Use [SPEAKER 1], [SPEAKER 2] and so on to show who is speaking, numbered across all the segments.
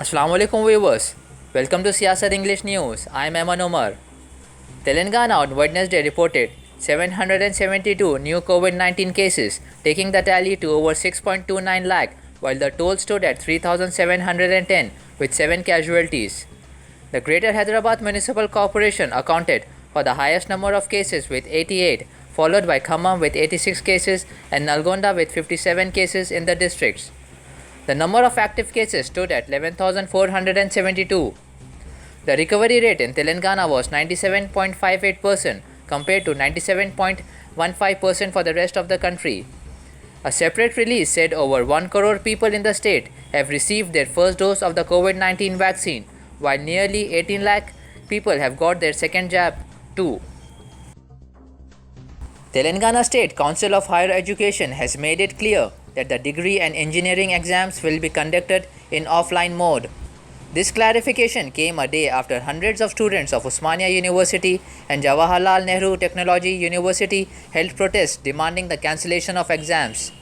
[SPEAKER 1] Assalamu alaikum viewers. Welcome to Siyasat English News. I am Eman Omar. Telangana on Wednesday reported 772 new COVID-19 cases, taking the tally to over 6.29 lakh, while the toll stood at 3,710 with 7 casualties. The Greater Hyderabad Municipal Corporation accounted for the highest number of cases with 88, followed by Khammam with 86 cases and Nalgonda with 57 cases in the districts. The number of active cases stood at 11,472. The recovery rate in Telangana was 97.58% compared to 97.15% for the rest of the country. A separate release said over 1 crore people in the state have received their first dose of the COVID-19 vaccine, while nearly 18 lakh people have got their second jab too. Telangana State Council of Higher Education has made it clear that the degree and engineering exams will be conducted in offline mode. This clarification came a day after hundreds of students of Osmania University and Jawaharlal Nehru Technology University held protests demanding the cancellation of exams.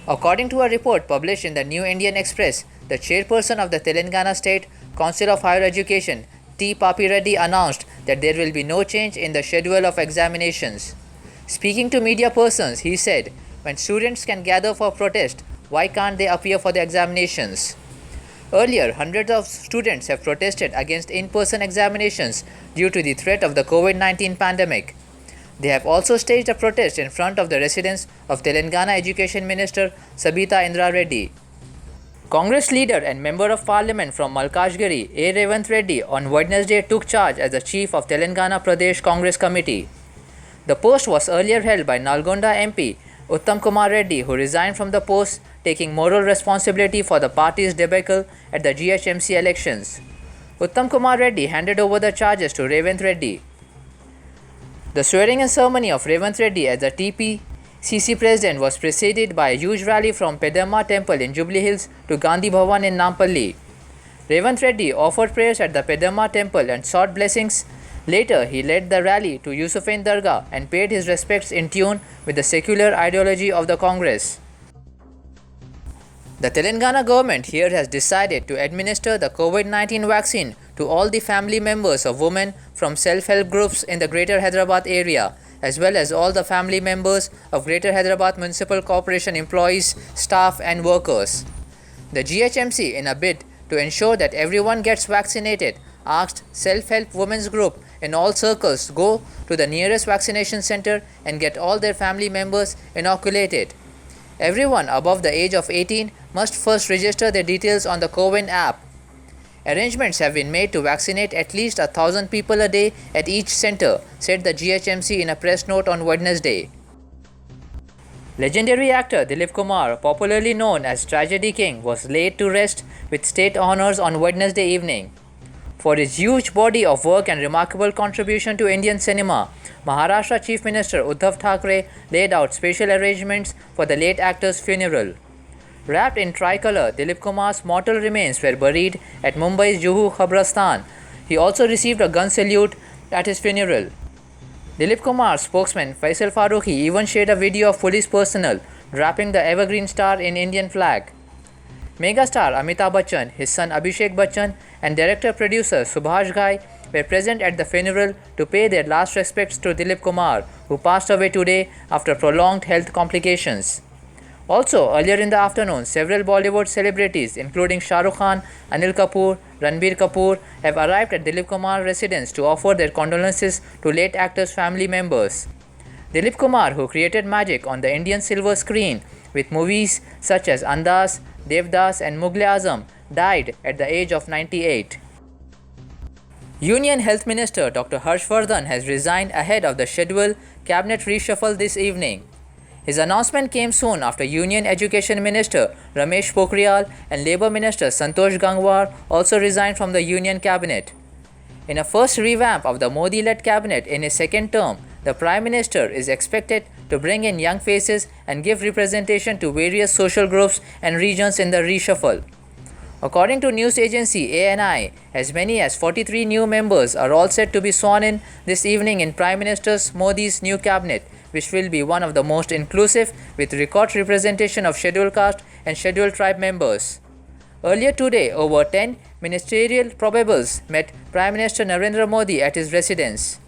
[SPEAKER 1] According to a report published in the New Indian Express, the chairperson of the Telangana State Council of Higher Education, T. Papi Reddy, announced that there will be no change in the schedule of examinations. Speaking to media persons, he said, when students can gather for protest, why can't they appear for the examinations? Earlier, hundreds of students have protested against in-person examinations due to the threat of the COVID-19 pandemic. They have also staged a protest in front of the residence of Telangana Education Minister Sabita Indra Reddy. Congress leader and Member of Parliament from Malkajgiri, A. Revanth Reddy, on Wednesday took charge as the chief of Telangana Pradesh Congress Committee. The post was earlier held by Nalgonda MP Uttam Kumar Reddy, who resigned from the post, taking moral responsibility for the party's debacle at the GHMC elections. Uttam Kumar Reddy handed over the charges to Revanth Reddy. The swearing-in ceremony of Revanth Reddy as the TPCC president was preceded by a huge rally from Pedamma Temple in Jubilee Hills to Gandhi Bhavan in Nampalli. Revanth Reddy offered prayers at the Pedamma Temple and sought blessings. Later, he led the rally to Yusufain Dargah and paid his respects in tune with the secular ideology of the Congress. The Telangana government here has decided to administer the COVID-19 vaccine to all the family members of women from self-help groups in the Greater Hyderabad area, as well as all the family members of Greater Hyderabad Municipal Corporation employees, staff and workers. The GHMC, in a bid to ensure that everyone gets vaccinated, asked self-help women's group in all circles go to the nearest vaccination center and get all their family members inoculated. Everyone above the age of 18 must first register their details on the CoWIN app. Arrangements have been made to vaccinate at least 1,000 people a day at each center, said the GHMC in a press note on Wednesday. Legendary actor Dilip Kumar, popularly known as Tragedy King, was laid to rest with state honors on Wednesday evening. For his huge body of work and remarkable contribution to Indian cinema, Maharashtra Chief Minister Uddhav Thackeray laid out special arrangements for the late actor's funeral. Wrapped in tricolour, Dilip Kumar's mortal remains were buried at Mumbai's Juhu Khabristan. He also received a gun salute at his funeral. Dilip Kumar's spokesman Faisal Farooqi even shared a video of police personnel draping the evergreen star in Indian flag. Megastar Amitabh Bachchan, his son Abhishek Bachchan, and director-producer Subhash Ghai were present at the funeral to pay their last respects to Dilip Kumar, who passed away today after prolonged health complications. Also, earlier in the afternoon, several Bollywood celebrities, including Shah Rukh Khan, Anil Kapoor, Ranbir Kapoor, have arrived at Dilip Kumar's residence to offer their condolences to late actor's family members. Dilip Kumar, who created magic on the Indian silver screen with movies such as Andaz, Devdas and Mughal-e-Azam, died at the age of 98. Union Health Minister Dr. Harshvardhan has resigned ahead of the scheduled cabinet reshuffle this evening. His announcement came soon after Union Education Minister Ramesh Pokhriyal and Labour Minister Santosh Gangwar also resigned from the Union Cabinet. In a first revamp of the Modi-led cabinet in his second term, the Prime Minister is expected to bring in young faces and give representation to various social groups and regions in the reshuffle. According to news agency ANI, as many as 43 new members are all set to be sworn in this evening in Prime Minister Modi's new cabinet, which will be one of the most inclusive with record representation of scheduled caste and scheduled tribe members. Earlier today, over 10 ministerial probables met Prime Minister Narendra Modi at his residence.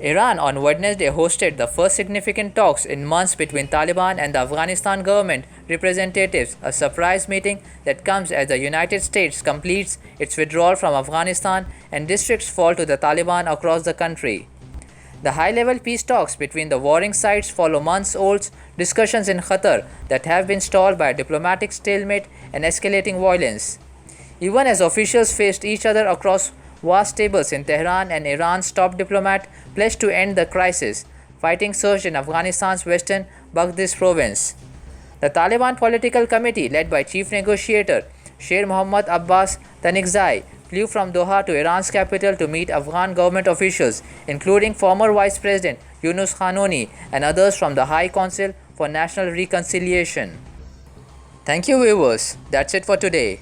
[SPEAKER 1] Iran on Wednesday hosted the first significant talks in months between Taliban and the Afghanistan government representatives, a surprise meeting that comes as the United States completes its withdrawal from Afghanistan and districts fall to the Taliban across the country. The high-level peace talks between the warring sides follow months-old discussions in Qatar that have been stalled by a diplomatic stalemate and escalating violence. Even as officials faced each other across vast tables in Tehran and Iran's top diplomat pledged to end the crisis, fighting surged in Afghanistan's western Baghdad province. The Taliban Political Committee, led by Chief Negotiator Sher Mohammad Abbas Tanikzai, flew from Doha to Iran's capital to meet Afghan government officials, including former Vice President Yunus Khanoni and others from the High Council for National Reconciliation. Thank you, viewers. That's it for today.